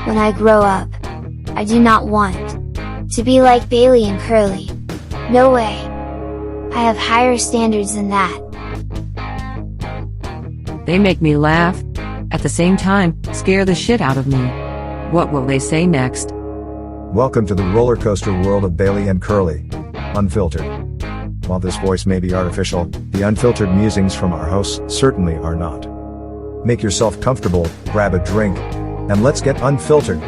when I grow up. I do not want to be like Bailey and Curly. No way. I have higher standards than that. They make me laugh. At the same time, scare the shit out of me. What will they say next? Welcome to the roller coaster world of Bailey and Curly. Unfiltered. While this voice may be artificial, the unfiltered musings from our hosts certainly are not. Make yourself comfortable, grab a drink, and let's get unfiltered.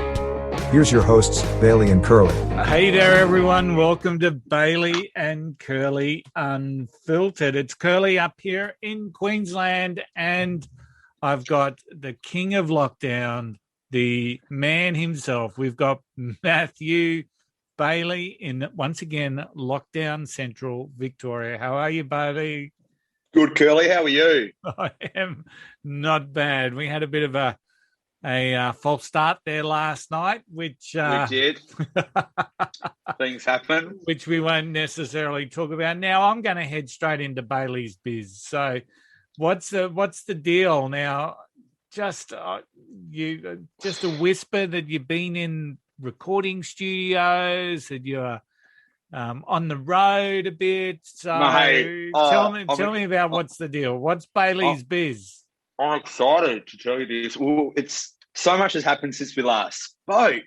Here's your hosts, Bailey and Curly. Hey there, everyone. Welcome to Bailey and Curly Unfiltered. It's Curly up here in Queensland, and I've got the king of lockdown, the man himself. We've got Matthew Bailey in, once again, lockdown central Victoria. How are you, buddy? Good, Curly. How are you? I am not bad. We had a bit of a false start there last night, which we did. Things happen, which we won't necessarily talk about. Now I'm going to head straight into Bailey's biz. So, what's the deal now? Just a whisper that you've been in recording studios, that you're on the road a bit. So, tell me about what's the deal. What's Bailey's biz? I'm excited to tell you this. Well, it's so much has happened since we last spoke.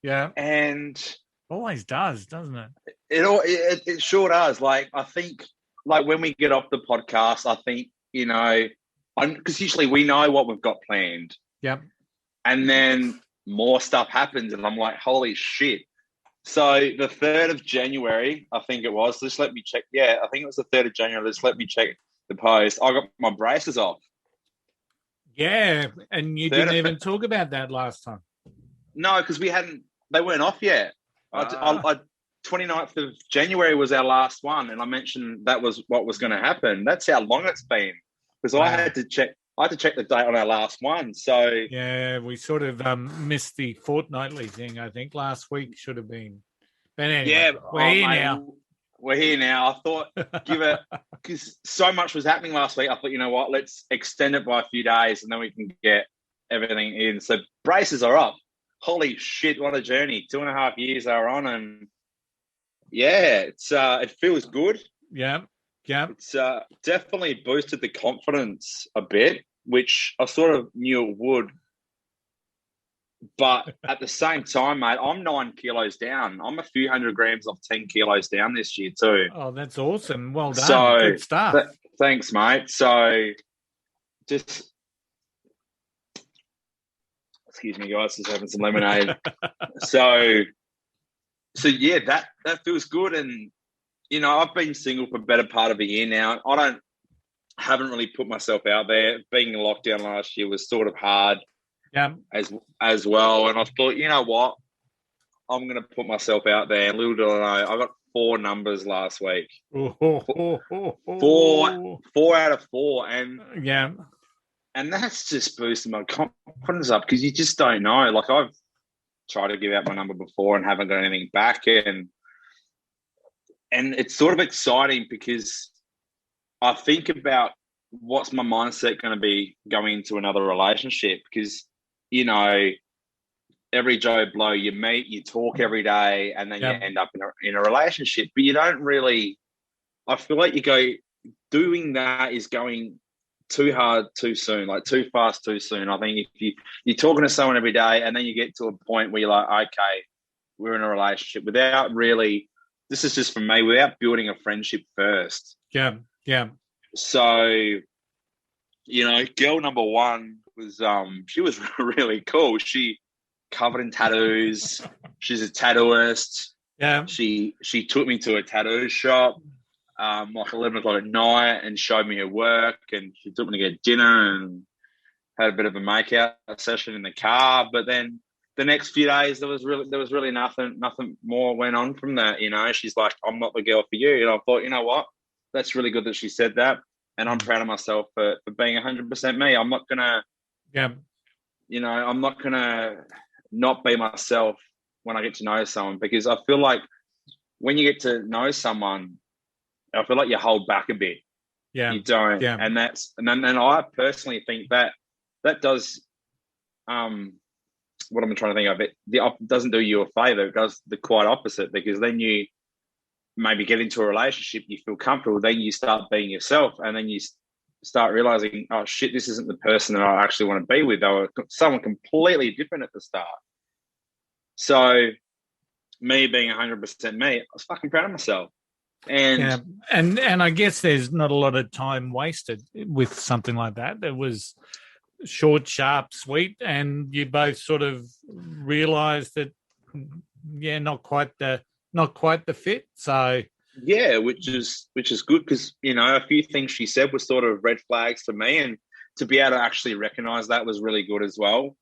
Yeah, and always does, doesn't it? It sure does. Like, I think, like, when we get off the podcast, I think, you know, because usually we know what we've got planned. Yep. And then more stuff happens, and I'm like, holy shit. So the 3rd of January, I think it was. Just let me check. Yeah, I think it was the 3rd of January. Just let me check the post. I got my braces off. Yeah, and you didn't even talk about that last time. No, because they weren't off yet. 29th of January was our last one, and I mentioned that was what was going to happen. That's how long it's been. Because I had to check the date on our last one. So yeah, we sort of missed the fortnightly thing. I think last week should have been. But anyway, yeah, we're here now. We're here now. I thought because so much was happening last week. I thought, you know what, let's extend it by a few days, and then we can get everything in. So braces are up. Holy shit, what a journey! 2.5 years they were on, and yeah, it feels good. Yeah. Yeah, it's definitely boosted the confidence a bit, which I sort of knew it would. But at the same time, mate, I'm 9 kilos down. I'm a few hundred grams off 10 kilos down this year too. Oh, that's awesome. Well done. So, good stuff. Thanks, mate. So just excuse me, guys, just having some lemonade. so yeah, that feels good. And you know, I've been single for a better part of a year now. Haven't really put myself out there. Being in lockdown last year was sort of hard, as well. And I thought, you know what, I'm going to put myself out there. And little did I know, I got 4 numbers last week. Four out of 4, and that's just boosted my confidence up because you just don't know. Like, I've tried to give out my number before and haven't got anything back, and it's sort of exciting because I think about what's my mindset going to be going into another relationship because, you know, every Joe Blow you meet, you talk every day, and then you end up in a relationship. But you don't really – I feel like doing that is going too hard too soon, like too fast too soon. I think if you're talking to someone every day and then you get to a point where you're like, okay, we're in a relationship without really – this is just for me, without building a friendship first. Yeah. So, you know, girl number 1 was, she was really cool. She covered in tattoos. She's a tattooist. Yeah. She took me to a tattoo shop, like 11 o'clock at night, and showed me her work. And she took me to get dinner and had a bit of a makeout session in the car. But then the next few days, there was really nothing more went on from that. You know, she's like, I'm not the girl for you. And I thought, you know what? That's really good that she said that. And I'm proud of myself for being 100% me. I'm not going to, you know, I'm not going to not be myself when I get to know someone, because I feel like when you get to know someone, I feel like you hold back a bit. Yeah. You don't. Yeah. And I personally think that does what I'm trying to think of. It doesn't do you a favor. It does the quite opposite, because then you maybe get into a relationship, you feel comfortable, then you start being yourself, and then you start realizing, oh shit, this isn't the person that I actually want to be with. They were someone completely different at the start. So me being 100% me, I was fucking proud of myself. And and I guess there's not a lot of time wasted with something like that. It was short, sharp, sweet, and you both sort of realised that, not quite the fit. So yeah, which is good, because a few things she said were sort of red flags to me, and to be able to actually recognise that was really good as well,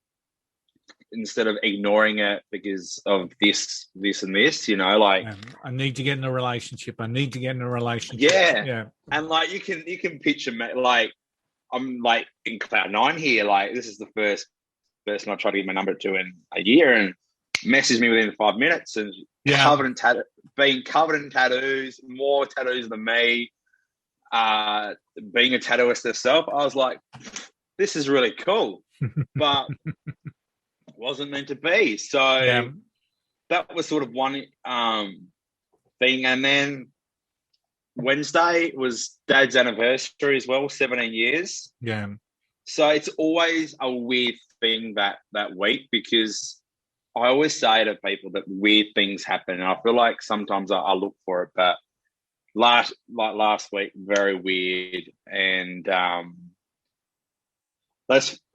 instead of ignoring it because of this and this. Like, I need to get in a relationship. Yeah. And like you can picture me, like I'm like in cloud nine here. Like, this is the first person I tried to get my number to in a year, and messaged me within 5 minutes, and covered in tattoos, more tattoos than me. Being a tattooist herself, I was like, this is really cool, but wasn't meant to be. So that was sort of one thing. And then Wednesday was Dad's anniversary as well, 17 years. Yeah. So it's always a weird thing that week, because I always say to people that weird things happen, and I feel like sometimes I look for it. But last week, very weird. And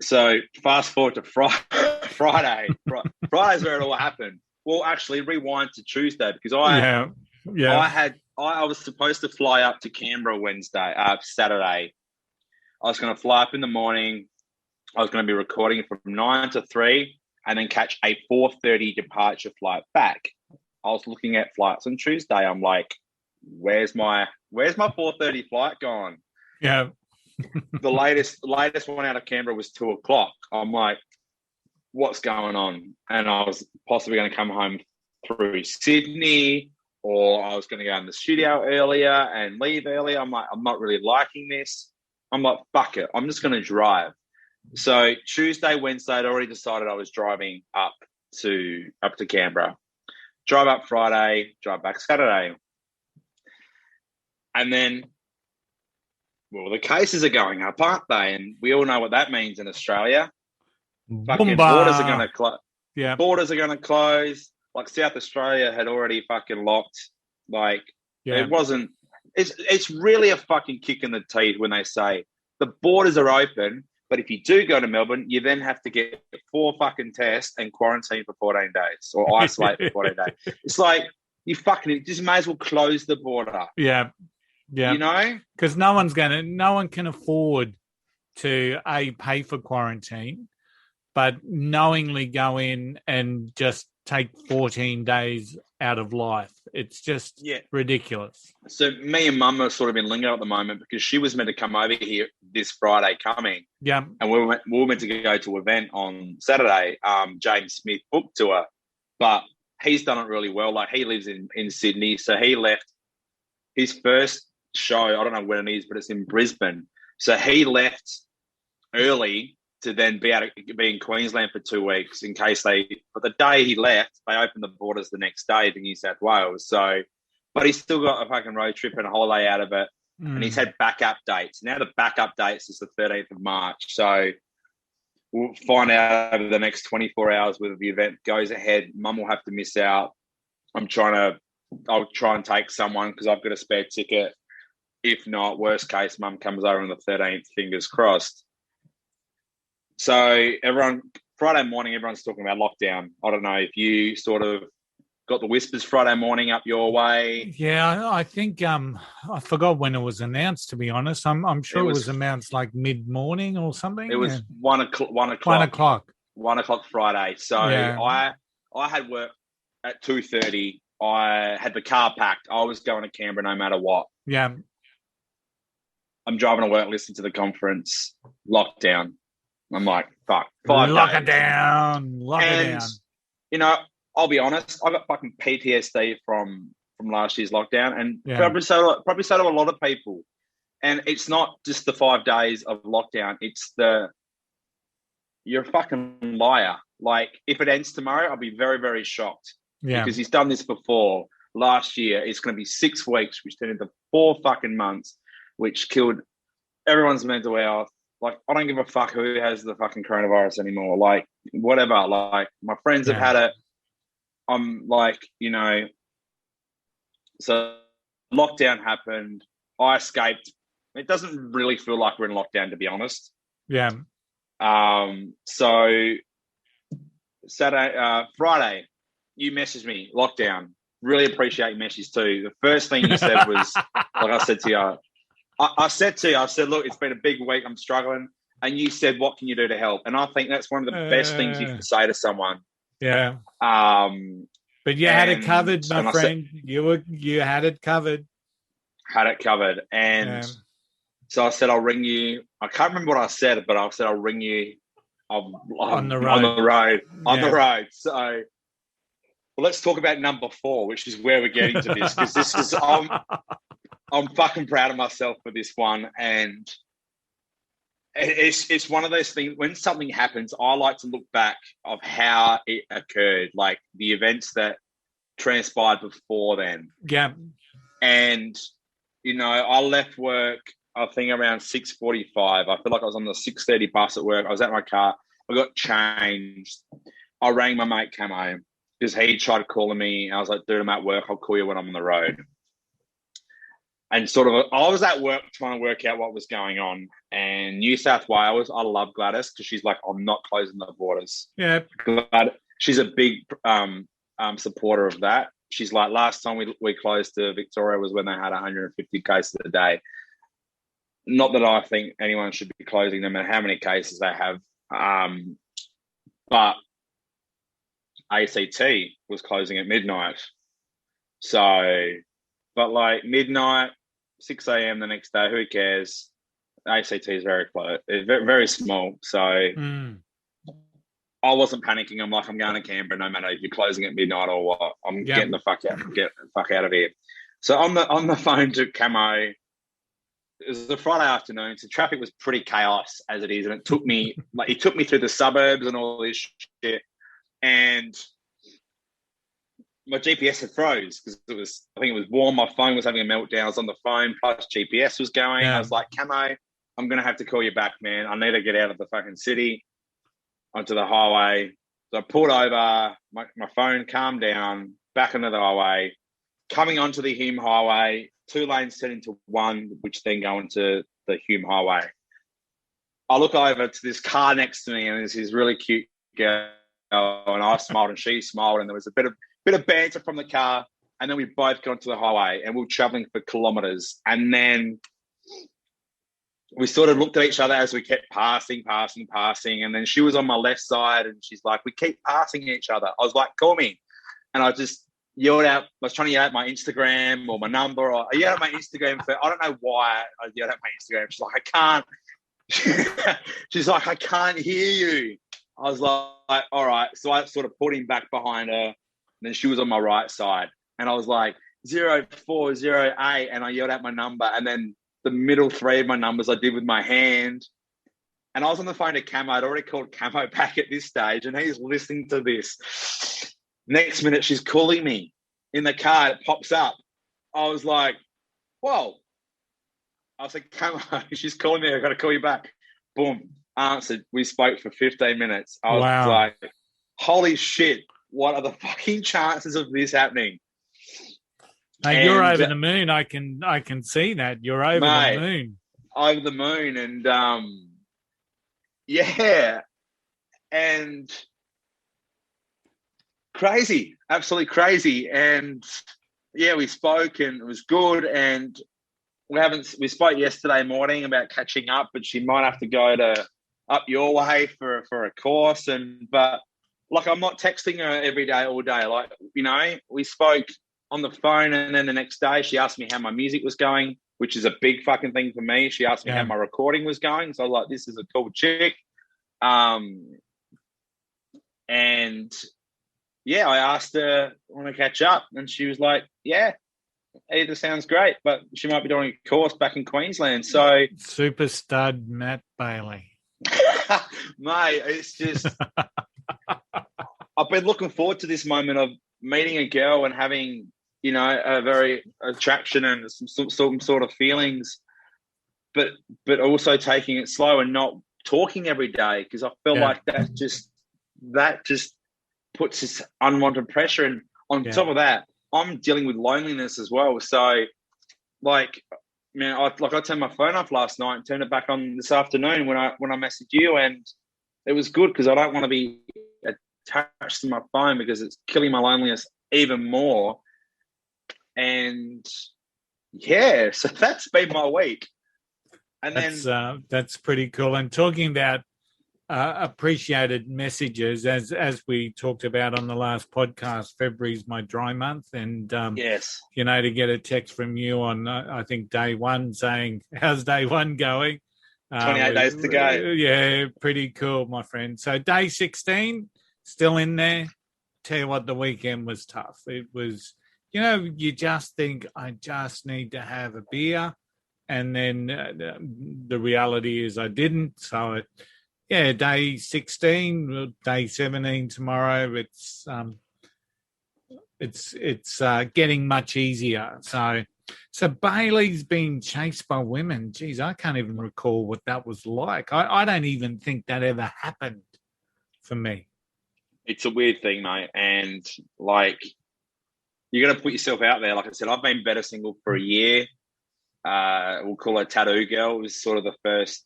so fast forward to Friday. Friday's where it all happened. Well, actually, rewind to Tuesday, because I was supposed to fly up to Canberra Saturday. I was going to fly up in the morning. I was going to be recording from 9 to 3, and then catch a 4:30 departure flight back. I was looking at flights on Tuesday. I'm like, where's my 4:30 flight gone? Yeah. The latest one out of Canberra was 2:00. I'm like, what's going on? And I was possibly going to come home through Sydney, or I was going to go in the studio earlier and leave earlier. I'm like, I'm not really liking this. I'm like, fuck it, I'm just going to drive. So Tuesday, Wednesday, I'd already decided I was driving up to Canberra. Drive up Friday, drive back Saturday. And then, well, the cases are going up, aren't they? And we all know what that means in Australia. Fucking borders are going to close. Yeah. Borders are going to close. Like, South Australia had already fucking locked. Like, it wasn't. It's really a fucking kick in the teeth when they say the borders are open, but if you do go to Melbourne, you then have to get 4 fucking tests and quarantine for 14 days, or isolate for 14 days. It's like, you fucking just may as well close the border. Yeah. Yeah. Because no one can afford to pay for quarantine, but knowingly go in and just take 14 days out of life. It's just ridiculous. So me and Mum are sort of in lingo at the moment, because she was meant to come over here this Friday coming. Yeah. And we were meant to go to an event on Saturday. James Smith booked to her, but he's done it really well. Like, he lives in Sydney. So he left his first show, I don't know when it is, but it's in Brisbane. So he left early to then be able to be in Queensland for 2 weeks in case but the day he left, they opened the borders the next day to New South Wales. So, but he's still got a fucking road trip and a holiday out of it. And he's had backup dates. Now the backup dates is the 13th of March. So we'll find out over the next 24 hours whether the event goes ahead. Mum will have to miss out. I'll try and take someone, because I've got a spare ticket. If not, worst case, Mum comes over on the 13th, fingers crossed. So Friday morning, everyone's talking about lockdown. I don't know if you sort of got the whispers Friday morning up your way. Yeah, I think I forgot when it was announced, to be honest. I'm sure it was announced like mid-morning or something. It was 1 o'clock. 1 o'clock. 1 o'clock Friday. So I had work at 2:30. I had the car packed. I was going to Canberra no matter what. Yeah. I'm driving to work, listening to the conference, lockdown. I'm like, fuck, 5 days. Lock it down. I'll be honest, I got fucking PTSD from last year's lockdown, and probably so to a lot of people. And it's not just the 5 days of lockdown; it's the you're a fucking liar. Like, if it ends tomorrow, I'll be very, very shocked. Yeah. Because he's done this before. Last year, it's going to be 6 weeks, which turned into 4 fucking months, which killed everyone's mental health. Like, I don't give a fuck who has the fucking coronavirus anymore. Like, whatever. Like, my friends have had it. I'm like, so lockdown happened. I escaped. It doesn't really feel like we're in lockdown, to be honest. Yeah. So Friday, you messaged me, lockdown. Really appreciate your message too. The first thing you said was, like I said to you, I said, look, it's been a big week. I'm struggling. And you said, what can you do to help? And I think that's one of the best things you can say to someone. Yeah. But you had it covered, my friend. You had it covered. Had it covered. And so I said, I'll ring you. I can't remember what I said, but I said, I'll ring you on the road. So, well, let's talk about number 4, which is where we're getting to this, because this is, I'm fucking proud of myself for this one. And it's one of those things, when something happens, I like to look back of how it occurred, like the events that transpired before then. Yeah. And, I left work, I think around 6:45. I feel like I was on the 6:30 bus at work. I was at my car. I got changed. I rang my mate Camo because he tried calling me. I was like, dude, I'm at work. I'll call you when I'm on the road. And I was at work trying to work out what was going on. And New South Wales, I love Gladys because she's like, I'm not closing the borders. Yeah. She's a big supporter of that. She's like, last time we closed to Victoria was when they had 150 cases a day. Not that I think anyone should be closing them and how many cases they have. But ACT was closing at midnight. So, but like midnight, 6 a.m. the next day, who cares? ACT is very close. It's very, very small. So I wasn't panicking. I'm like, I'm going to Canberra no matter if you're closing at midnight or what. I'm getting the fuck out of here. So on the phone to Camo, it was a Friday afternoon, so traffic was pretty chaos as it is, and it took me through the suburbs and all this shit, and my GPS had froze because I think it was warm. My phone was having a meltdown. I was on the phone, plus GPS was going. I was like, Camo, I'm gonna have to call you back, man. I need to get out of the fucking city onto the highway. So I pulled over. My phone calmed down. Back onto the highway, coming onto the Hume Highway. 2 lanes turn into 1, which then go into the Hume Highway. I look over to this car next to me, and there's this really cute girl, and I smiled, and she smiled, and there was a bit of banter from the car, and then we both got onto the highway, and we were traveling for kilometers, and then we sort of looked at each other as we kept passing, and then she was on my left side, and she's like, we keep passing each other. I was like, call me, and I just yelled out, I was trying to yell out my Instagram or my number, or I yelled out my Instagram. I don't know why I yelled out my Instagram. She's like, I can't. She's like, I can't hear you. I was like, all right. So I sort of pulled him back behind her. And then she was on my right side. And I was like, 0408. And I yelled out my number. And then the middle 3 of my numbers I did with my hand. And I was on the phone to Camo. I'd already called Camo back at this stage. And he's listening to this. Next minute, she's calling me in the car. It pops up. I was like, whoa. I was like, Camo, she's calling me. I got to call you back. Boom. Answered. We spoke for 15 minutes. I was like, holy shit. What are the fucking chances of this happening? Hey, you're over the moon. I can see that. You're over the moon. Over the moon. And, yeah. And crazy, absolutely crazy. And yeah, we spoke and it was good. And we spoke yesterday morning about catching up, but she might have to go up your way for a course. But like, I'm not texting her every day, all day. Like, we spoke on the phone, and then the next day she asked me how my music was going, which is a big fucking thing for me. She asked me how my recording was going. So I was like, this is a cool chick. And yeah, I asked her, want to catch up? And she was like, yeah, either sounds great, but she might be doing a course back in Queensland. So super stud Matt Bailey. Mate, it's just I've been looking forward to this moment of meeting a girl and having, a very attraction and some sort of feelings, but also taking it slow and not talking every day, because I feel like that just puts this unwanted pressure. And on top of that, I'm dealing with loneliness as well. So, like, man, I turned my phone off last night and turned it back on this afternoon when I messaged you, and it was good because I don't want to be attached to my phone because it's killing my loneliness even more. And so that's been my week. And that's pretty cool. And talking about appreciated messages, as we talked about on the last podcast, February's my dry month, and yes, to get a text from you on I think day one saying, "How's day one going?" 28 days to go. Yeah, pretty cool, my friend. So day 16 still in there. Tell you what, the weekend was tough. It was, you just think, I just need to have a beer. And then the reality is I didn't. So, day 16, day 17 tomorrow. It's getting much easier. So Bailey's being chased by women. Geez, I can't even recall what that was like. I don't even think that ever happened for me. It's a weird thing, mate. And, like, you got to put yourself out there. Like I said, I've been better single for a year. We'll call her Tattoo Girl. It was sort of the first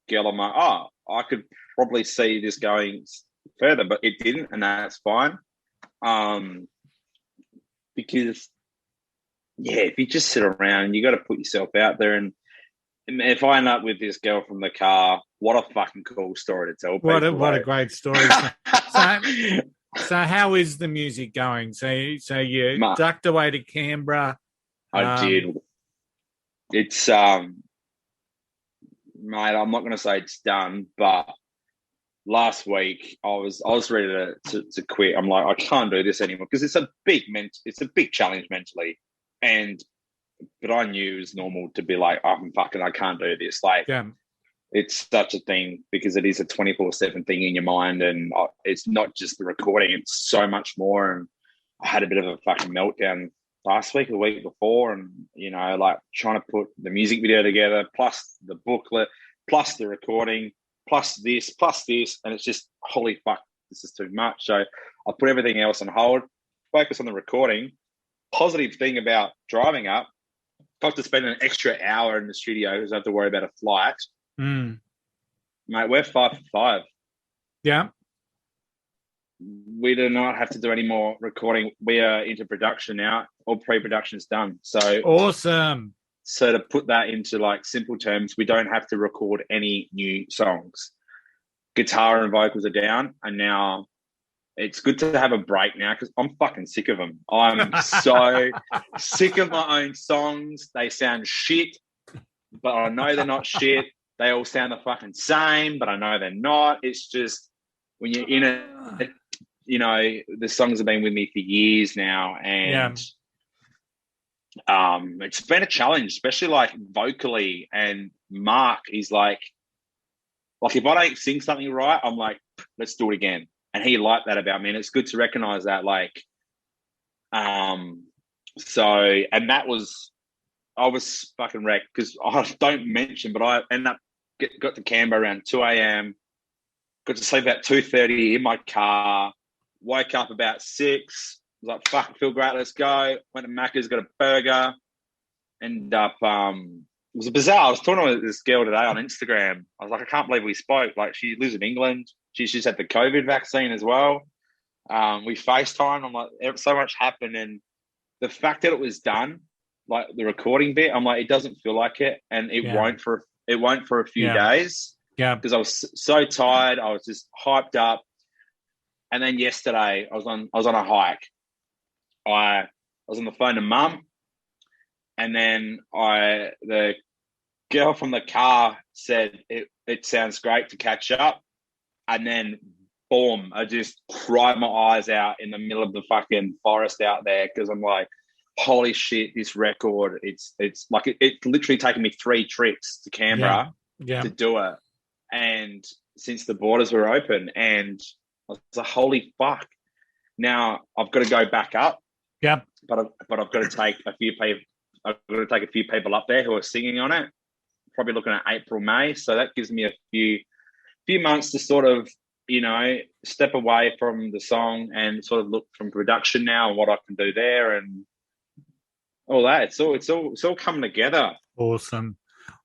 girl I'm like, I could probably see this going further, but it didn't, and that's fine. Because, if you just sit around, you got to put yourself out there. And if I end up with this girl from the car, what a fucking cool story to tell people. What a great story. So how is the music going? So you ducked away to Canberra. I did. It's mate, I'm not going to say it's done, but last week I was ready to quit. I'm like, I can't do this anymore because it's a big challenge mentally, but I knew it was normal to be like, I can't do this. Like, it's such a thing because it is a 24/7 thing in your mind, and it's not just the recording; it's so much more. And I had a bit of a fucking meltdown last week, the week before, and like trying to put the music video together, plus the booklet, plus the recording, plus this, and it's just, holy fuck, this is too much. So I put everything else on hold, focus on the recording. Positive thing about driving up, got to spend an extra hour in the studio because I have to worry about a flight. Mate, we're 5 for 5. Yeah. We do not have to do any more recording. We are into production now. All pre-production is done. So awesome. So to put that into like simple terms, we don't have to record any new songs. Guitar and vocals are down, and now it's good to have a break now because I'm fucking sick of them. I'm so sick of my own songs. They sound shit, but I know they're not shit. They all sound the fucking same, but I know they're not. It's just when you're in it, the songs have been with me for years now, and it's been a challenge, especially like vocally. And Mark is like if I don't sing something right, I'm like, let's do it again. And he liked that about me, and it's good to recognize that. And that was, I was fucking wrecked because I don't mention, but I ended up got to Canberra around 2 a.m. Got to sleep about 2:30 in my car. Woke up about 6. Was like, fuck, I feel great. Let's go. Went to Macca's, got a burger. Ended up, it was bizarre. I was talking to this girl today on Instagram. I was like, I can't believe we spoke. Like, she lives in England. She's just had the COVID vaccine as well. We FaceTimed. I'm like, so much happened. And the fact that it was done, like the recording bit, I'm like, it doesn't feel like it. And it won't for a few days. Yeah. Because I was so tired. I was just hyped up. And then yesterday I was on a hike. I was on the phone to Mum. And then the girl from the car said, it sounds great to catch up. And then, boom, I just cried my eyes out in the middle of the fucking forest out there because I'm like, holy shit, this record, it's like it's literally taken me 3 trips to Canberra to do it. and since the borders were open, and I was like, holy fuck. Now I've got to go back up. Yep. But I've got to take a few people. I've got to take a few people up there who are singing on it. Probably looking at April, May. So that gives me a few months to sort of, step away from the song and sort of look from production now and what I can do there and all that. It's all coming together. Awesome.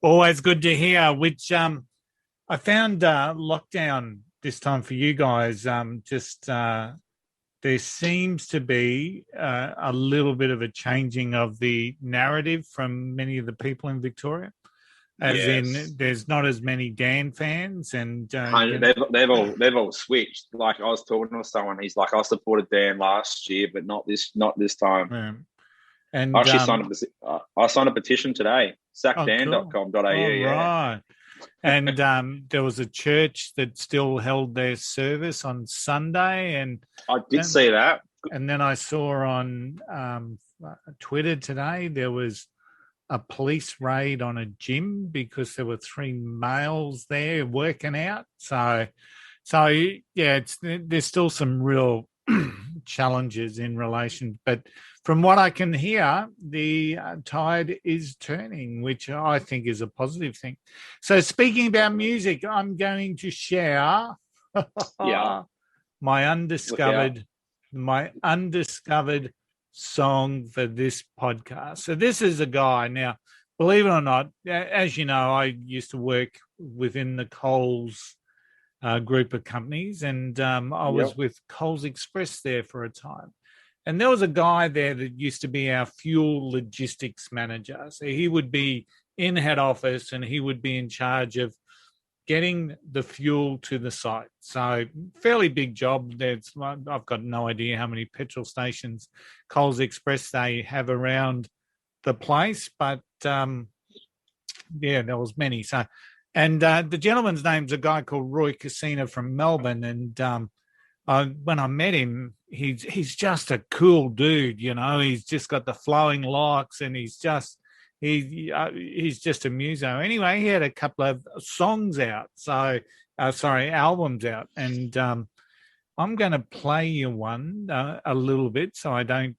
Always good to hear. Which I found lockdown this time for you guys. There seems to be a little bit of a changing of the narrative from many of the people in Victoria. As in, there's not as many Dan fans, and they've all switched. Like I was talking to someone, he's like, I supported Dan last year, but not this time. Yeah. And I actually signed a petition today. sackdan.com.au. Cool. Right. And there was a church that still held their service on Sunday, and I did see that. And then I saw on Twitter today there was a police raid on a gym because there were 3 males there working out. So yeah, there's still some real challenges in relation, but from what I can hear, the tide is turning, which I think is a positive thing. So speaking about music, I'm going to share my undiscovered song for this podcast. So this is a guy. Now, believe it or not, as you know, I used to work within the Coles group of companies, and I was with Coles Express there for a time. And there was a guy there that used to be our fuel logistics manager. So he would be in head office and he would be in charge of getting the fuel to the site. So fairly big job. I've got no idea how many petrol stations Coles Express they have around the place, but there was many. So, and the gentleman's name's a guy called Ro Kossena from Melbourne, and when I met him, he's just a cool dude, He's just got the flowing locks, and he's just a muso. Anyway, he had a couple of songs out, albums out, and I'm going to play you one a little bit so I don't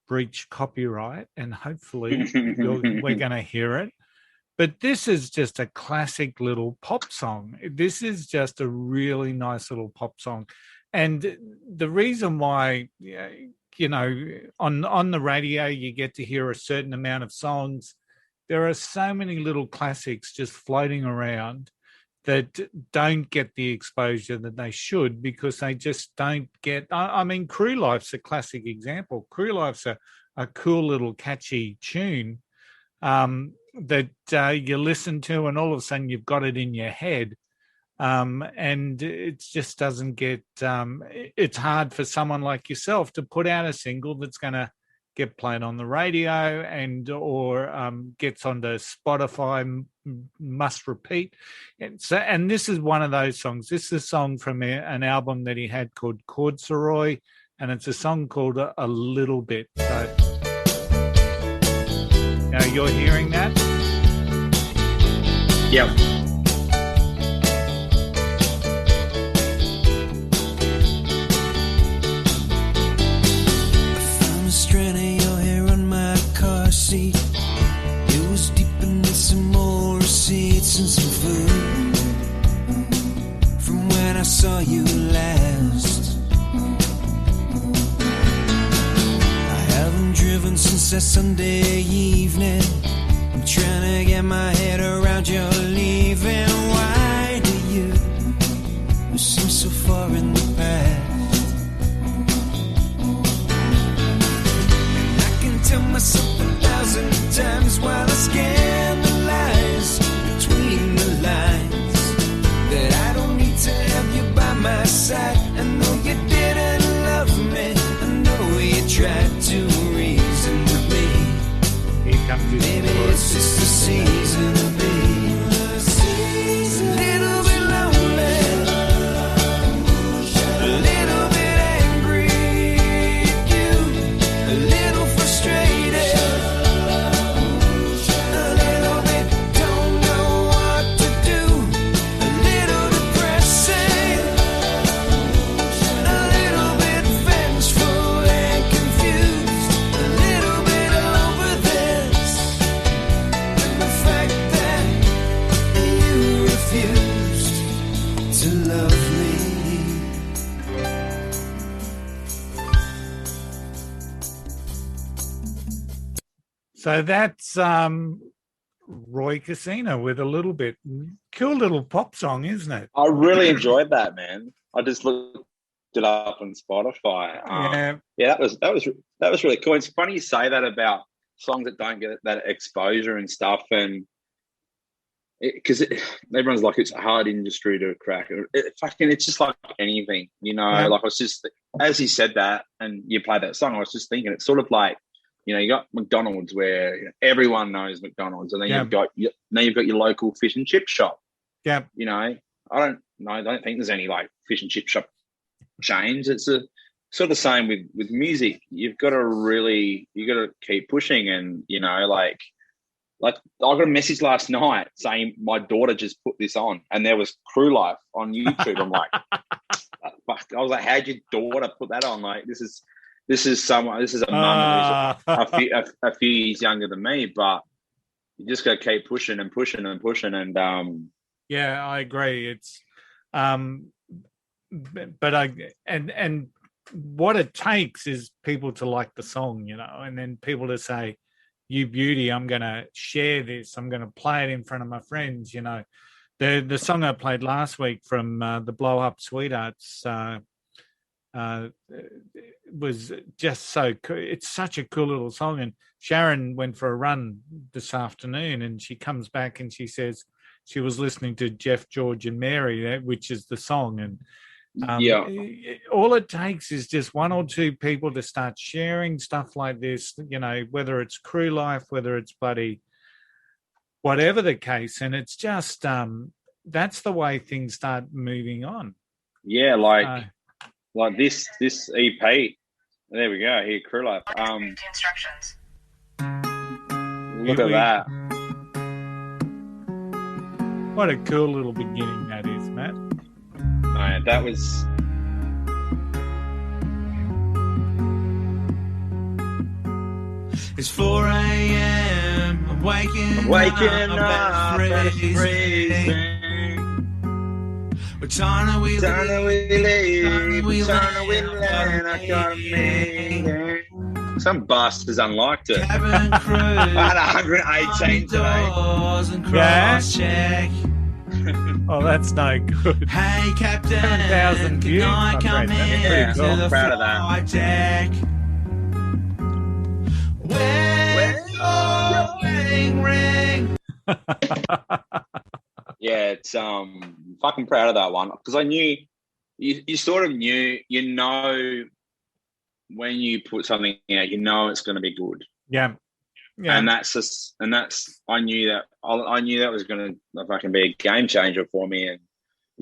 breach copyright, and hopefully we're going to hear it. But this is just a classic little pop song. This is just a really nice little pop song. And the reason why, on the radio, you get to hear a certain amount of songs. There are so many little classics just floating around that don't get the exposure that they should, because they just don't get. I mean, Crew Life's a classic example. Crew Life's a cool little catchy tune that you listen to, and all of a sudden you've got it in your head. And it just doesn't get, it's hard for someone like yourself to put out a single that's going to get played on the radio or gets onto Spotify, must repeat. And this is one of those songs. This is a song from an album that he had called Corduroy, and it's a song called A Little Bit. So now you're hearing that? Yep. Strand of your hair on my car seat. It was deep in some more receipts and some food from when I saw you last. I haven't driven since that Sunday evening. I'm trying to get my head around your leaving. Why do you seem so far in the past? Tell myself 1,000 times while I scan the lines between the lines that I don't need to have you by my side. I know you didn't love me. I know you tried to reason with me. Here comes this. Maybe it's just a season to be a little bit lonely. So that's Roy Kossena with a little bit cool little pop song, isn't it? I really enjoyed that, man. I just looked it up on Spotify. Yeah. That was really cool. It's funny you say that about songs that don't get that exposure and stuff, and because everyone's like, it's a hard industry to crack. It's just like anything, Yeah. Like I was just, as he said that, and you played that song, I was just thinking, it's sort of like, you got McDonald's where everyone knows McDonald's, and then you've got your local fish and chip shop. Yeah. I don't think there's any like fish and chip shop chains. It's sort of the same with music. You got to keep pushing, and like I got a message last night saying my daughter just put this on, and there was Crew Life on YouTube. I'm like, fuck. I was like, how'd your daughter put that on? Like, this is a mum who's a few years younger than me, but you just got to keep pushing and pushing and pushing. And yeah, I agree. It's but what it takes is people to like the song, and then people to say, "You beauty, I'm going to share this. I'm going to play it in front of my friends." The song I played last week from the Blow Up Sweethearts was just so cool. It's such a cool little song. And Sharon went for a run this afternoon, and she comes back and she says she was listening to Jeff, George, and Mary, which is the song. And all it takes is just one or two people to start sharing stuff like this, whether it's Crew Life, whether it's bloody whatever the case. And it's just that's the way things start moving on. Yeah, like this EP. There we go. Here, Crew Life. Instructions. Look at that. What a cool little beginning that is, Matt. Man, that was. It's 4 a.m. I'm waking up and it's freezing. What time are we leaving? I got a meeting. Some bastards unliked it. Cabin crew. I had 118 today. Doors and cross check. Oh, that's no good. Hey, Captain, 7,000 views, can I my come friend. That's in pretty to cool. the I'm proud of that. flight deck? When ring. Yeah, it's fucking proud of that one, because I knew you sort of knew, when you put something out, it's going to be good. Yeah. And I knew that was going to fucking be a game changer for me. And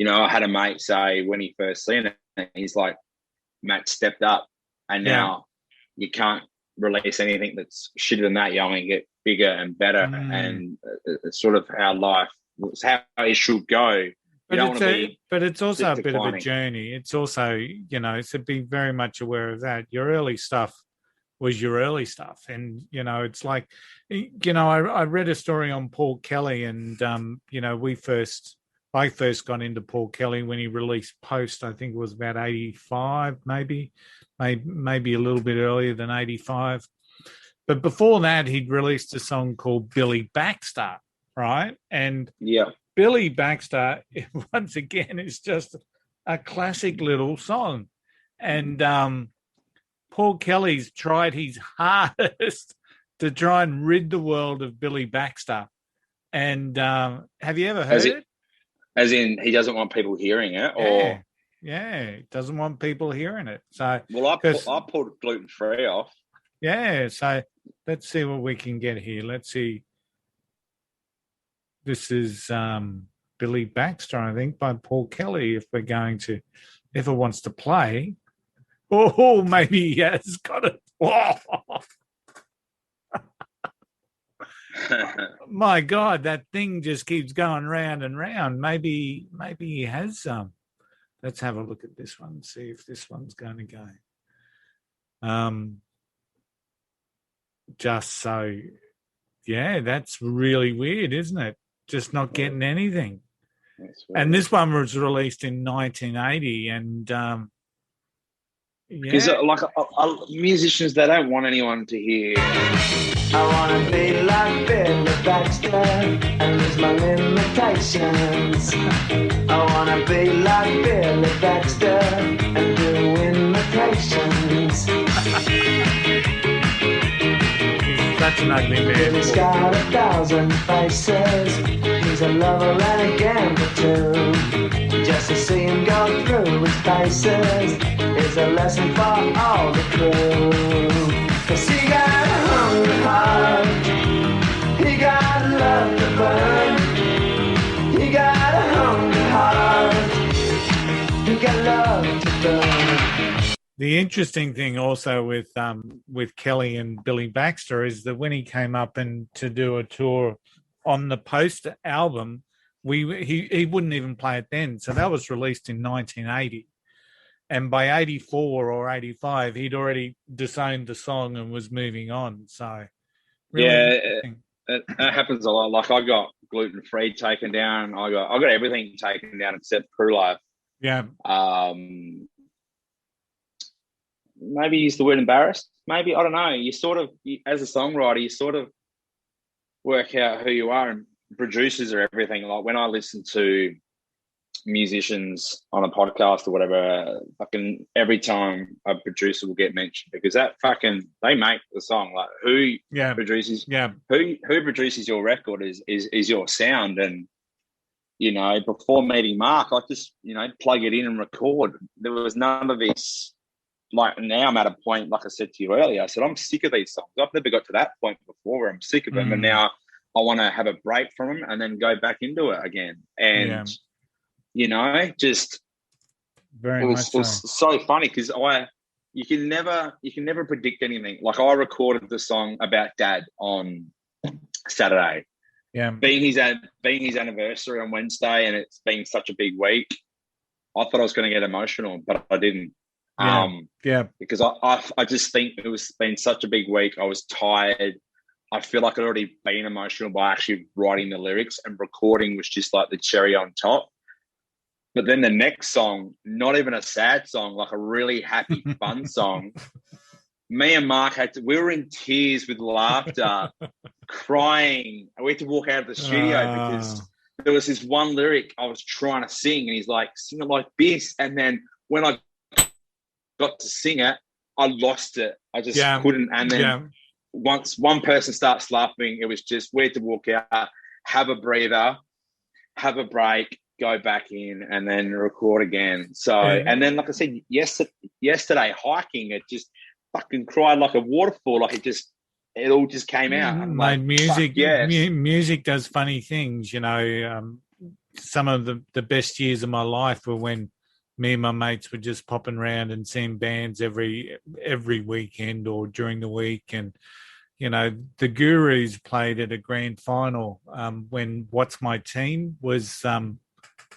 I had a mate say when he first seen it, he's like, Matt stepped up, and now you can't release anything that's shitter than that. You only get bigger and better, and it's sort of how life. It's how it should go. But it's also a bit of a declining. journey. It's also, so be very much aware of that. Your early stuff was your early stuff. And, it's like, I read a story on Paul Kelly, and, I first got into Paul Kelly when he released Post. I think it was about 85, maybe a little bit earlier than 85. But before that, he'd released a song called Billy Baxter. Right. And Billy Baxter, once again, is just a classic little song. And Paul Kelly's tried his hardest to try and rid the world of Billy Baxter. And have you ever heard it? As in, he doesn't want people hearing it, or he doesn't want people hearing it. So I pulled gluten-free off. Yeah. So let's see what we can get here. Let's see. This is Billy Baxter, I think, by Paul Kelly, if it wants to play. Oh, maybe he has got it. Oh. My God, that thing just keeps going round and round. Maybe he has some. Let's have a look at this one, see if this one's going to go. Just so, that's really weird, isn't it? Just not getting anything. And this one was released in 1980, and because like musicians, they don't want anyone to hear I wanna be like Billy Baxter and lose my limitations. I wanna be like Billy Baxter and do imitations. He's such an ugly man. Billy's got 1,000 faces. He's a lover and a gambler too. Just to see him go through his paces is a lesson for all the crew. 'Cause he got a hungry heart, he got love to burn. He got a hungry heart, he got love to burn. The interesting thing also with Kelly and Billy Baxter is that when he came up and to do a tour on the post album, he wouldn't even play it then. So that was released in 1980. And by 84 or 85, he'd already disowned the song and was moving on. So, really it happens a lot. Like I got gluten free taken down. I got everything taken down except Crew Life. Yeah. Maybe use the word embarrassed. Maybe, I don't know. You sort of, as a songwriter, you sort of work out who you are, and producers are everything. Like when I listen to musicians on a podcast or whatever, fucking every time a producer will get mentioned, because that fucking, they make the song. Like who produces your record is your sound. And you know, before meeting Mark, I just, you know, plug it in and record. There was none of this. Like now I'm at a point, like I said to you earlier, I said I'm sick of these songs. I've never got to that point before where I'm sick of them, and now I want to have a break from them and then go back into it again. And you know, just it was so funny because you can never predict anything. Like I recorded the song about Dad on Saturday, being his anniversary on Wednesday, and it's been such a big week. I thought I was going to get emotional, but I didn't. Because I just think it was been such a big week. I was tired. I feel like I'd already been emotional by actually writing the lyrics, and recording was just like the cherry on top. But then the next song, not even a sad song, like a really happy, fun song. Me and Mark we were in tears with laughter, crying. We had to walk out of the studio because there was this one lyric I was trying to sing, and he's like, sing it like this. And then when I got to sing it, I lost it. I just couldn't. And then once one person starts laughing, it was just, we had to walk out, have a breather, have a break, go back in, and then record again. So, and then, like I said, yesterday hiking, it just fucking cried like a waterfall. Like it all just came out. Like, music does funny things, you know. Some of the best years of my life were when me and my mates were just popping around and seeing bands every weekend or during the week. And, you know, the Gurus played at a grand final when What's My Team was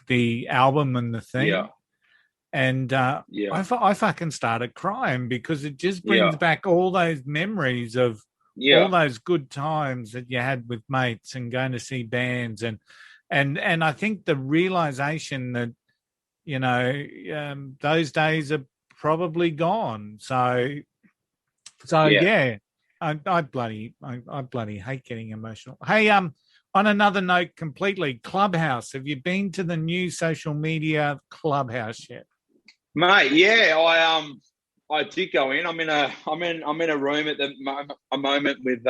the album and the theme. Yeah. And I fucking started crying because it just brings back all those memories of all those good times that you had with mates and going to see bands. And I think the realization that, you know, those days are probably gone. So I bloody hate getting emotional. Hey, on another note, completely, Clubhouse. Have you been to the new social media Clubhouse yet, mate? Yeah, I did go in. I'm in a room at the moment with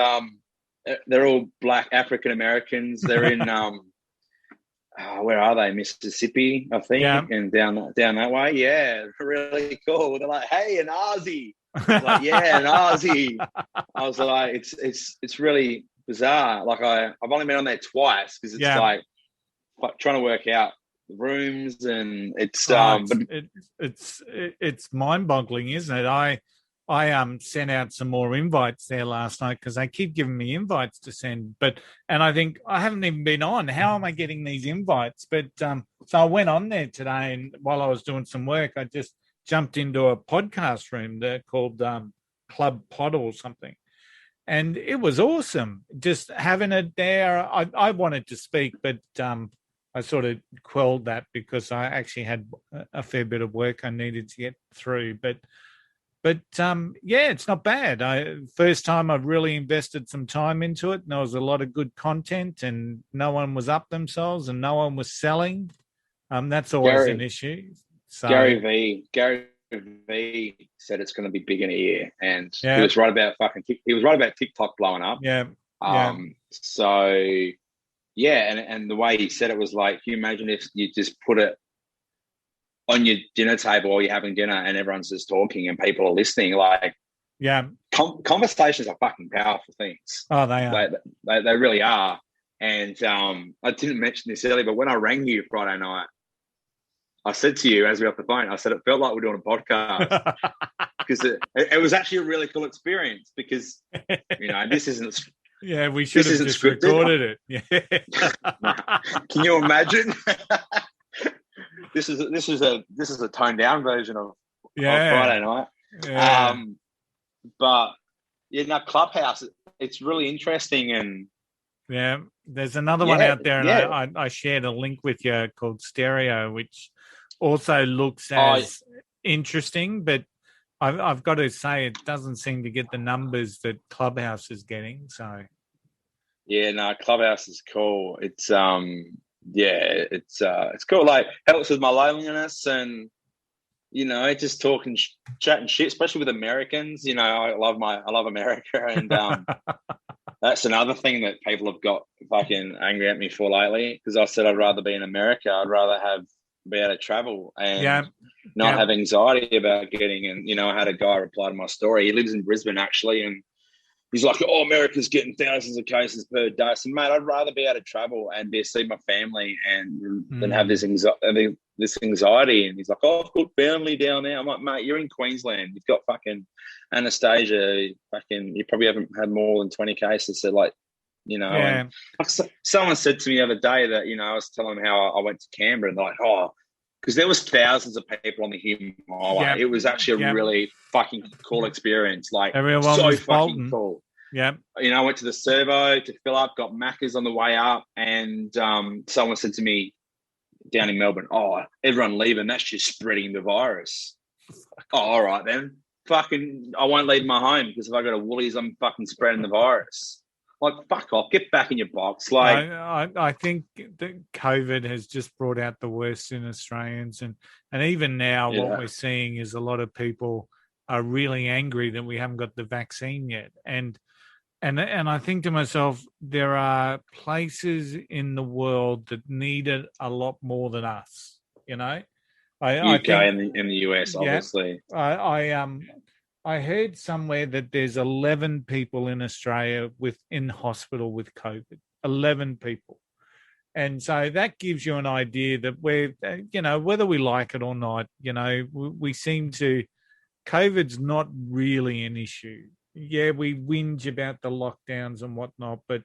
they're all Black African Americans. They're in where are they? Mississippi, I think, and down that way. Yeah, really cool. They're like, hey, an Aussie. Like, yeah, an Aussie. I was like, it's really bizarre. Like I've only been on there twice because it's like trying to work out the rooms, and it's mind-boggling, isn't it? I sent out some more invites there last night because they keep giving me invites to send, and I think I haven't even been on. How am I getting these invites? But so I went on there today, and while I was doing some work, I just jumped into a podcast room there called Club Pod or something, and it was awesome just having it there. I wanted to speak, but I sort of quelled that because I actually had a fair bit of work I needed to get through, but But yeah, it's not bad. First time I've really invested some time into it, and there was a lot of good content, and no one was up themselves, and no one was selling. That's always an issue. So Gary V said it's going to be big in a year, and Yeah. he was right about TikTok blowing up. yeah, So yeah, and the way he said it was like, can you imagine if you just put it on your dinner table while you're having dinner and everyone's just talking and people are listening? Like, yeah. conversations are fucking powerful things. Oh, they are. They really are. And I didn't mention this earlier, but when I rang you Friday night, I said to you as we were off the phone, I said it felt like we're doing a podcast because it was actually a really cool experience because, you know, this isn't. Yeah, we should have just scripted. recorded it. Yeah. Can you imagine? This is a toned down version of Friday night. Yeah. But yeah, now Clubhouse, it's really interesting, and yeah, there's another one out there, and I shared a link with you called Stereo, which also looks as interesting, but I've got to say it doesn't seem to get the numbers that Clubhouse is getting. So yeah, no, Clubhouse is cool. It's it's cool. Like, helps with my loneliness, and you know, just talking, chatting shit, especially with Americans. You know, I love America, and that's another thing that people have got fucking angry at me for lately, because I said I'd rather be in America. I'd rather be able to travel and not have anxiety about getting. And you know, I had a guy reply to my story. He lives in Brisbane actually, and he's like, "Oh, America's getting thousands of cases per day." I said, "Mate, I'd rather be able to travel and see my family and than have this anxiety." And he's like, "Oh, I've got family down there." I'm like, "Mate, you're in Queensland. You've got fucking Anastasia. You probably haven't had more than 20 cases." So, like, you know, and like, someone said to me the other day that, you know, I was telling them how I went to Canberra, and they're like, "Oh," because there was thousands of people on the Hume Highway. Yep. It was actually a really fucking cool experience. Like, everyone so was fucking bolting. cool. Yeah. You know, I went to the servo to fill up, got Macca's on the way up, and someone said to me down in Melbourne, "Oh, everyone leaving, that's just spreading the virus." Oh, all right then. Fucking, I won't leave my home because if I go to Woolies, I'm fucking spreading the virus. Like, fuck off, get back in your box. Like, I think that COVID has just brought out the worst in Australians, and even now, what we're seeing is a lot of people are really angry that we haven't got the vaccine yet, and I think to myself, there are places in the world that need it a lot more than us. You know, UK and in the US, obviously. I heard somewhere that there's 11 people in Australia in hospital with COVID. 11 people. And so that gives you an idea that we're, you know, whether we like it or not, you know, we seem to, COVID's not really an issue. Yeah, we whinge about the lockdowns and whatnot, but,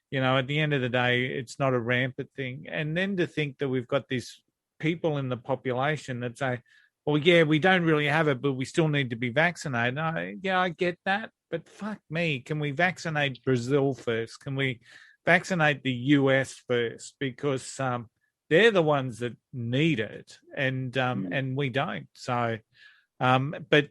you know, at the end of the day, it's not a rampant thing. And then to think that we've got these people in the population that say, well, yeah, we don't really have it, but we still need to be vaccinated. I get that. But fuck me, can we vaccinate Brazil first? Can we vaccinate the US first? Because they're the ones that need it, and we don't. So, but,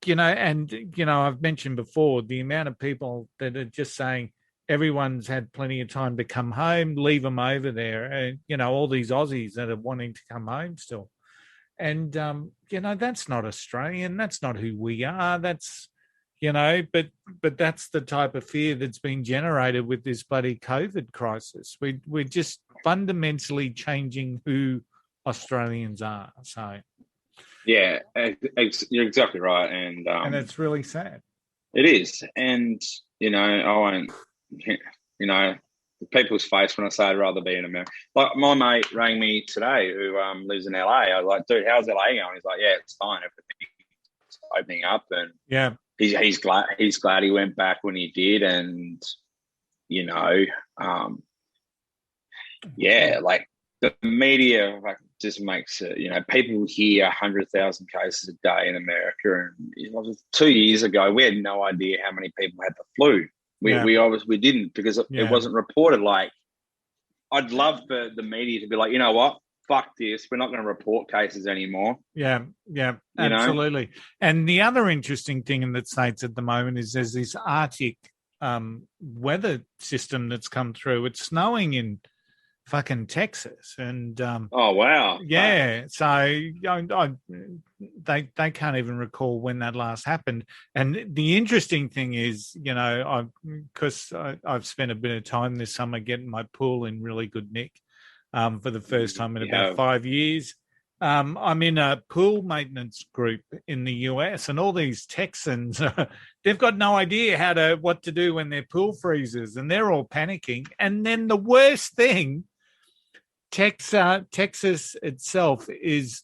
you know, and, you know, I've mentioned before the amount of people that are just saying everyone's had plenty of time to come home, leave them over there. And, you know, all these Aussies that are wanting to come home still. And, you know, that's not Australian. That's not who we are. That's, you know, but that's the type of fear that's been generated with this bloody COVID crisis. We're just fundamentally changing who Australians are. So, yeah, you're exactly right. And it's really sad. It is. And, you know, I won't, you know, people's face when I say I'd rather be in America. Like, my mate rang me today who lives in LA. I was like, "Dude, how's LA going?" He's like, "Yeah, it's fine. Everything's opening up." And he's glad he went back when he did. And, you know, like, the media just makes it, you know, people hear 100,000 cases a day in America. And, you know, 2 years ago, we had no idea how many people had the flu. We obviously didn't, because it wasn't reported. Like, I'd love for the media to be like, you know what, fuck this. We're not going to report cases anymore. Yeah, You know? absolutely. And the other interesting thing in the States at the moment is there's this Arctic weather system that's come through. It's snowing in fucking Texas, and Oh, wow. yeah, so they can't even recall when that last happened. And the interesting thing is, you know, because I've spent a bit of time this summer getting my pool in really good nick for the first time in about 5 years. I'm in a pool maintenance group in the US, and all these Texans, they've got no idea what to do when their pool freezes, and they're all panicking. And then the worst thing, Texas itself is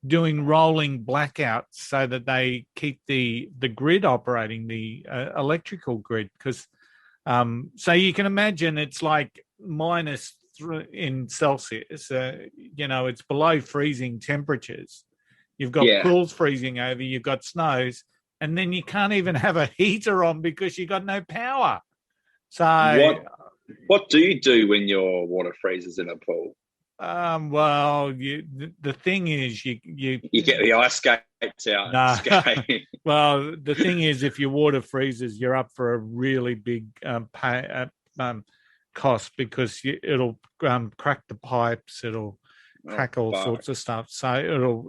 doing rolling blackouts so that they keep the grid operating, the electrical grid, because so you can imagine it's like minus in Celsius, you know, it's below freezing temperatures. You've got pools freezing over, you've got snows, and then you can't even have a heater on because you've got no power. So what do you do when your water freezes in a pool? Well, the thing is, you get the ice skates out. No. Well, the thing is, if your water freezes, you're up for a really big cost, because it'll crack the pipes, it'll crack all sorts of stuff. So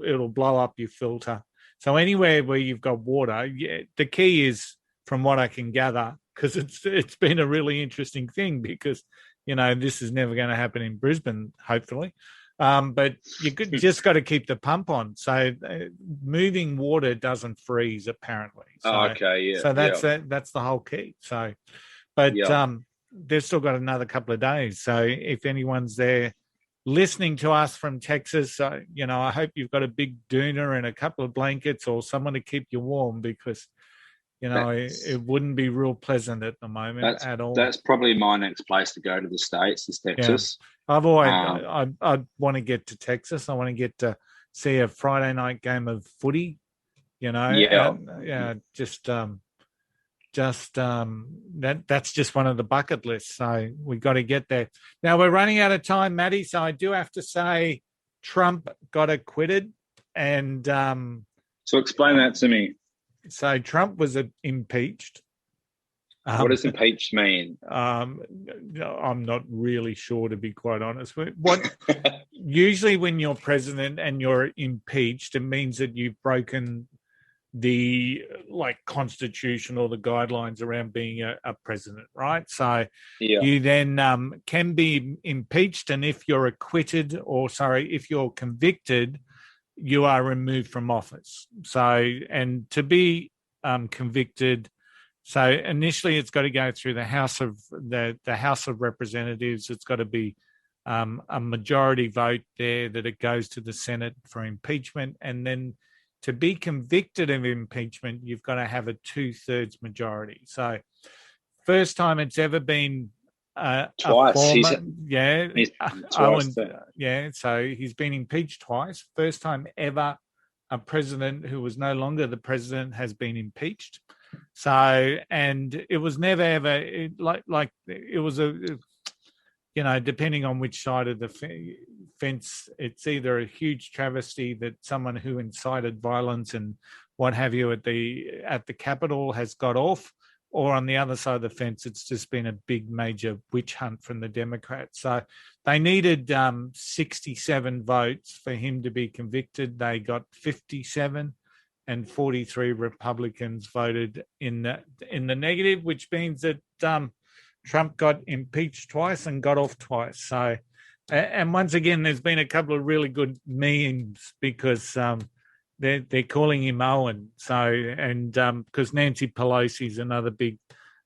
it'll blow up your filter. So anywhere where you've got water, the key is, from what I can gather, because it's been a really interesting thing, because you know, this is never going to happen in Brisbane, hopefully. But you just got to keep the pump on. So moving water doesn't freeze, apparently. So, So that's the whole key. So, but they've still got another couple of days. So if anyone's there listening to us from Texas, you know, I hope you've got a big doona and a couple of blankets or someone to keep you warm, because you know, it wouldn't be real pleasant at the moment at all. That's probably my next place to go to the States, is Texas. Yeah. I've always, I want to get to Texas. I want to get to see a Friday night game of footy, you know. That's just one of the bucket lists. So we got to get there. Now we're running out of time, Maddie. So I do have to say, Trump got acquitted, and so explain that to me. So Trump was impeached. What does impeached mean? I'm not really sure, to be quite honest. Usually when you're president and you're impeached, it means that you've broken the constitution or the guidelines around being a president, right? So you then can be impeached, and if you're if you're convicted, you are removed from office. So, and to be convicted, so initially it's got to go through the House of Representatives. It's got to be a majority vote there, that it goes to the Senate for impeachment, and then to be convicted of impeachment, you've got to have a 2/3 majority. So, first time it's ever been. Twice. So he's been impeached twice. First time ever a president who was no longer the president has been impeached. So, and it was never ever it was depending on which side of the fence, it's either a huge travesty that someone who incited violence and what have you at the Capitol has got off, or on the other side of the fence, it's just been a big major witch hunt from the Democrats. So they needed 67 votes for him to be convicted. They got 57, and 43 Republicans voted in the negative, which means that Trump got impeached twice and got off twice. So, and once again, there's been a couple of really good memes, because they're calling him Owen. So, and because Nancy Pelosi is another big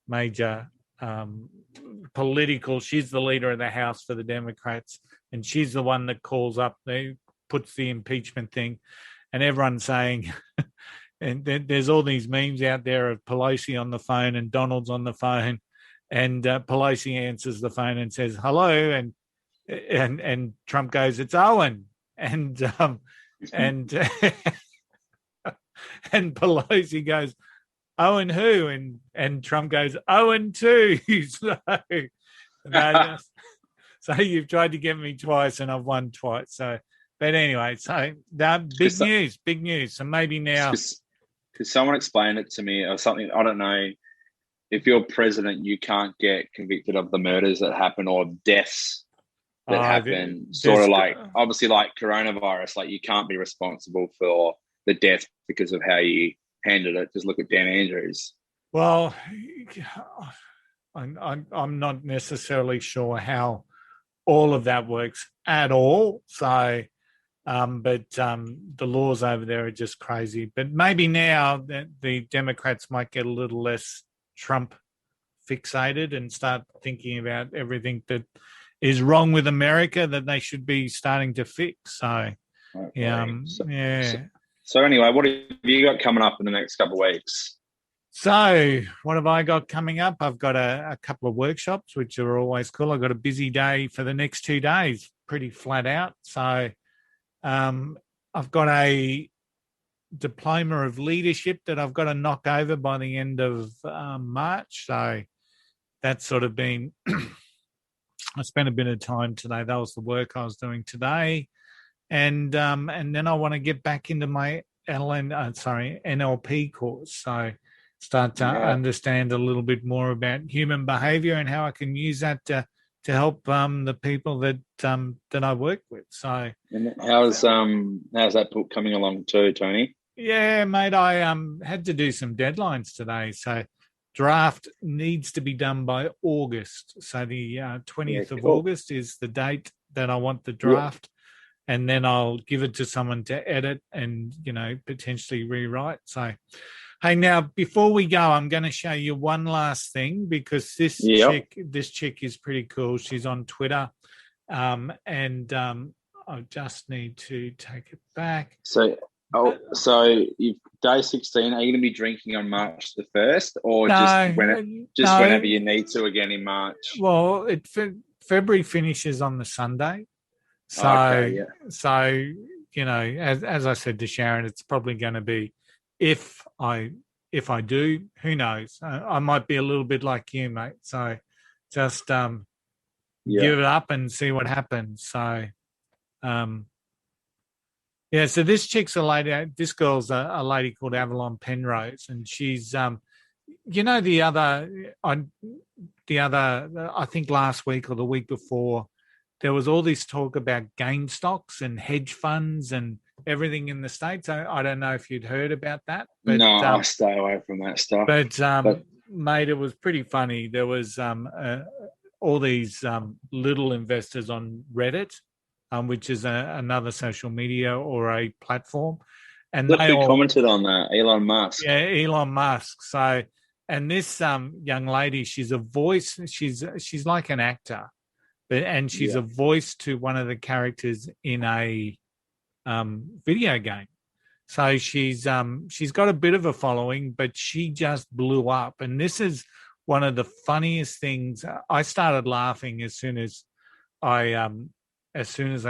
major political, she's the leader of the House for the Democrats, and she's the one that puts the impeachment thing, and everyone's saying, and there's all these memes out there of Pelosi on the phone and Donald's on the phone, and Pelosi answers the phone and says hello, and Trump goes, "It's Owen," and and Pelosi goes, "Owen who?" And Trump goes, "Owen too." So you've tried to get me twice and I've won twice. So But anyway, so that big news. So maybe now. Could someone explain it to me or something? I don't know. If you're president, you can't get convicted of the murders that happen or deaths that happen. Sort of like, obviously, like coronavirus. Like, you can't be responsible for the death because of how you handled it. Just look at Dan Andrews. Well, I'm not necessarily sure how all of that works at all. So, but the laws over there are just crazy. But maybe now that the Democrats might get a little less Trump fixated and start thinking about everything that is wrong with America that they should be starting to fix. So, okay. So anyway, what have you got coming up in the next couple of weeks? So what have I got coming up? I've got a couple of workshops, which are always cool. I've got a busy day for the next 2 days, pretty flat out. So I've got a diploma of leadership that I've got to knock over by the end of March. So that's sort of been, I spent a bit of time today. That was the work I was doing today. And then I want to get back into my NLP course. So start to understand a little bit more about human behavior and how I can use that to help the people that I work with. So, and how's that book coming along too, Tony? Yeah, mate, I had to do some deadlines today. So draft needs to be done by August. So the 20th of August is the date that I want the draft. Yeah. And then I'll give it to someone to edit and, potentially rewrite. So, hey, now, before we go, I'm going to show you one last thing because this chick is pretty cool. She's on Twitter. I just need to take it back. So you've day 16, are you going to be drinking on March the 1st or whenever you need to again in March? Well, February finishes on the Sunday. So, as I said to Sharon, it's probably going to be if I do, who knows? I might be a little bit like you, mate. So just give it up and see what happens. So, so this chick's a lady. This girl's a lady called Avalon Penrose, and she's, I think last week or the week before, there was all this talk about game stocks and hedge funds and everything in the States. I don't know if you'd heard about that. But, no, I stay away from that stuff. But mate, it was pretty funny. There was all these little investors on Reddit, which is another social media or a platform. And look who commented on that, Elon Musk. Yeah, Elon Musk. So, and this young lady, she's a voice. She's like an actor. And she's a voice to one of the characters in a video game. So she's got a bit of a following, but she just blew up. And this is one of the funniest things. I started laughing as soon as I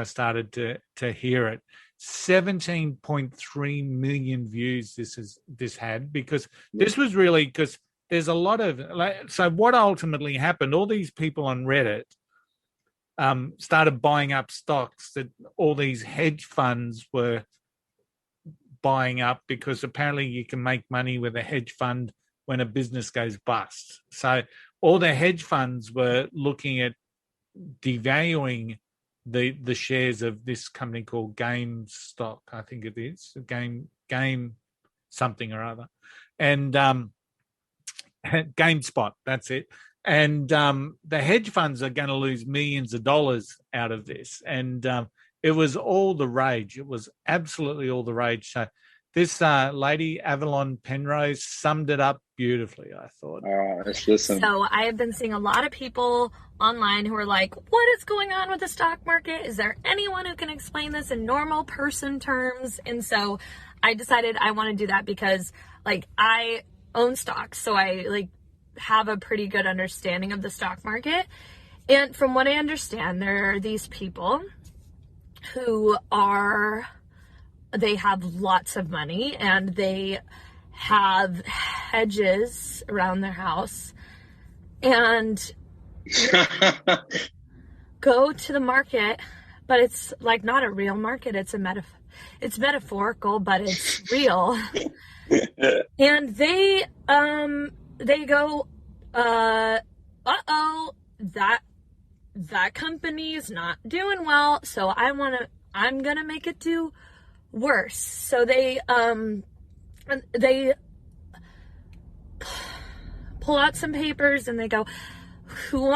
started to hear it. 17.3 million views this had because this was really because there's a lot of so what ultimately happened. All these people on Reddit started buying up stocks that all these hedge funds were buying up because apparently you can make money with a hedge fund when a business goes bust. So all the hedge funds were looking at devaluing the shares of this company called GameStop, I think it is, Game something or other, and GameSpot, that's it. And the hedge funds are going to lose millions of dollars out of this. And it was all the rage. It was absolutely all the rage. So this lady, Avalon Penrose, summed it up beautifully, I thought. All right, let's listen. So I have been seeing a lot of people online who are like, what is going on with the stock market? Is there anyone who can explain this in normal person terms? And so I decided I want to do that because, I own stocks. So I, have a pretty good understanding of the stock market. And from what I understand, there are these people who they have lots of money and they have hedges around their house and go to the market, but it's like not a real market. It's it's metaphorical, but it's real. And they go, uh-oh, that company is not doing well, so I'm gonna make it do worse. So they pull out some papers and they go, who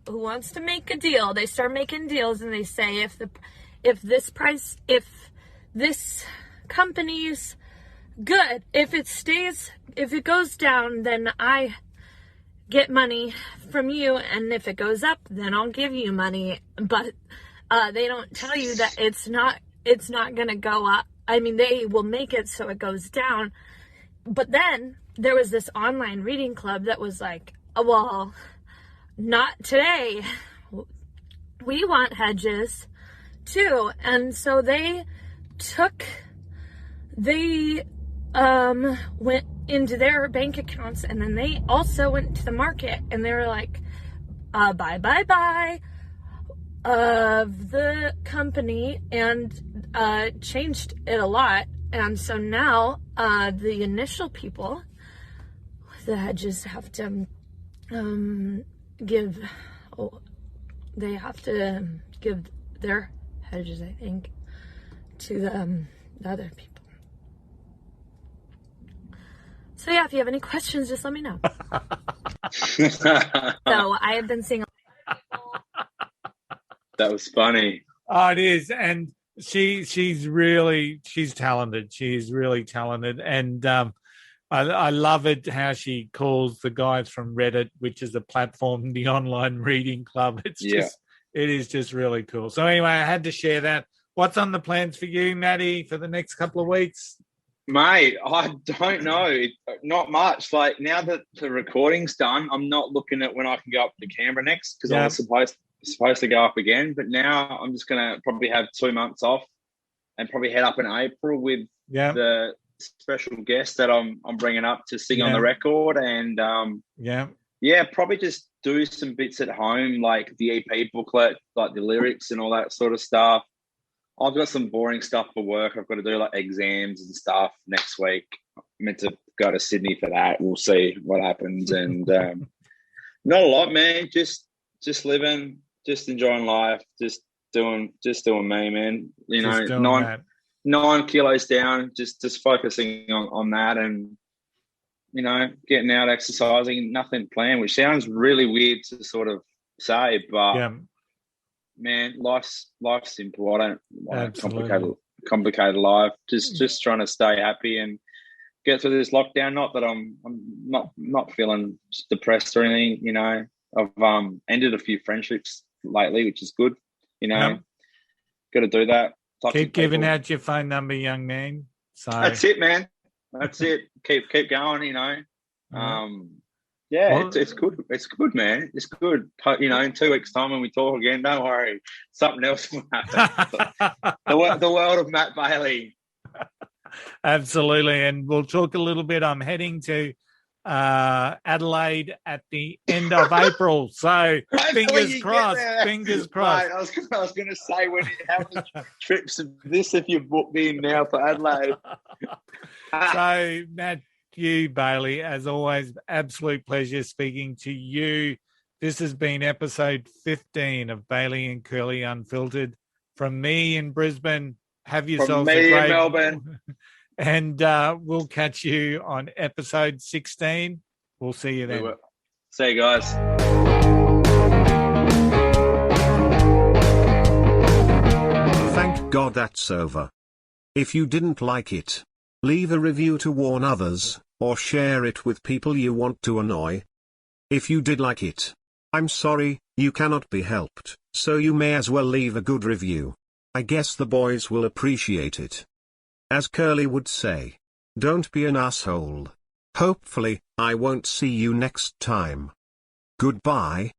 wants to make a deal? They start making deals and they say, if this company's good, if it goes down, then I get money from you, and if it goes up, then I'll give you money. But they don't tell you that it's not gonna go up. I mean, they will make it so it goes down. But then there was this online reading club that was like, oh, well, not today. We want hedges too. And so they went into their bank accounts, and then they also went to the market, and they were like, buy of the company, and changed it a lot. And so now the initial people, the hedges have to give their hedges, I think, to the other people. So yeah, if you have any questions, just let me know. So I have been seeing a lot of people. That was funny. Oh, it is. And she's talented. She's really talented. And I love it how she calls the guys from Reddit, which is a platform, the online reading club. It is just really cool. So anyway, I had to share that. What's on the plans for you, Maddie, for the next couple of weeks? Mate, I don't know. Not much. Like, now that the recording's done, I'm not looking at when I can go up to Canberra next, because I was supposed to go up again. But now I'm just going to probably have 2 months off and probably head up in April with the special guest that I'm bringing up to sing on the record. And, probably just do some bits at home, like the EP booklet, like the lyrics and all that sort of stuff. I've got some boring stuff for work. I've got to do like exams and stuff next week. I'm meant to go to Sydney for that. We'll see what happens. And not a lot, man. Just living, just enjoying life, just doing me, man. You know, 9 kilos down, just focusing on that, and you know, getting out, exercising. Nothing planned, which sounds really weird to sort of say, but. Man, life's simple. I don't complicate life. Just trying to stay happy and get through this lockdown. Not that I'm not feeling depressed or anything. You know, I've ended a few friendships lately, which is good. You know, got to do that. Keep giving out your phone number, young man. So that's it, man. That's it. Keep going. You know. It's good. It's good, man. It's good. You know, in 2 weeks' time when we talk again, don't worry. Something else will happen. the world of Matt Bailey. Absolutely. And we'll talk a little bit. I'm heading to Adelaide at the end of April. So fingers crossed. Fingers crossed. Mate, I was going to say, how many trips of this have you booked in now for Adelaide? So, Matt, you, Bailey, as always, absolute pleasure speaking to you. This has been episode 15 of Bailey and Curly Unfiltered. From me in Brisbane, have yourselves a great... in Melbourne. And we'll catch you on episode 16. We'll see you then. See you guys. Thank God that's over. If you didn't like it, leave a review to warn others, or share it with people you want to annoy. If you did like it, I'm sorry, you cannot be helped, so you may as well leave a good review. I guess the boys will appreciate it. As Curly would say, don't be an asshole. Hopefully, I won't see you next time. Goodbye.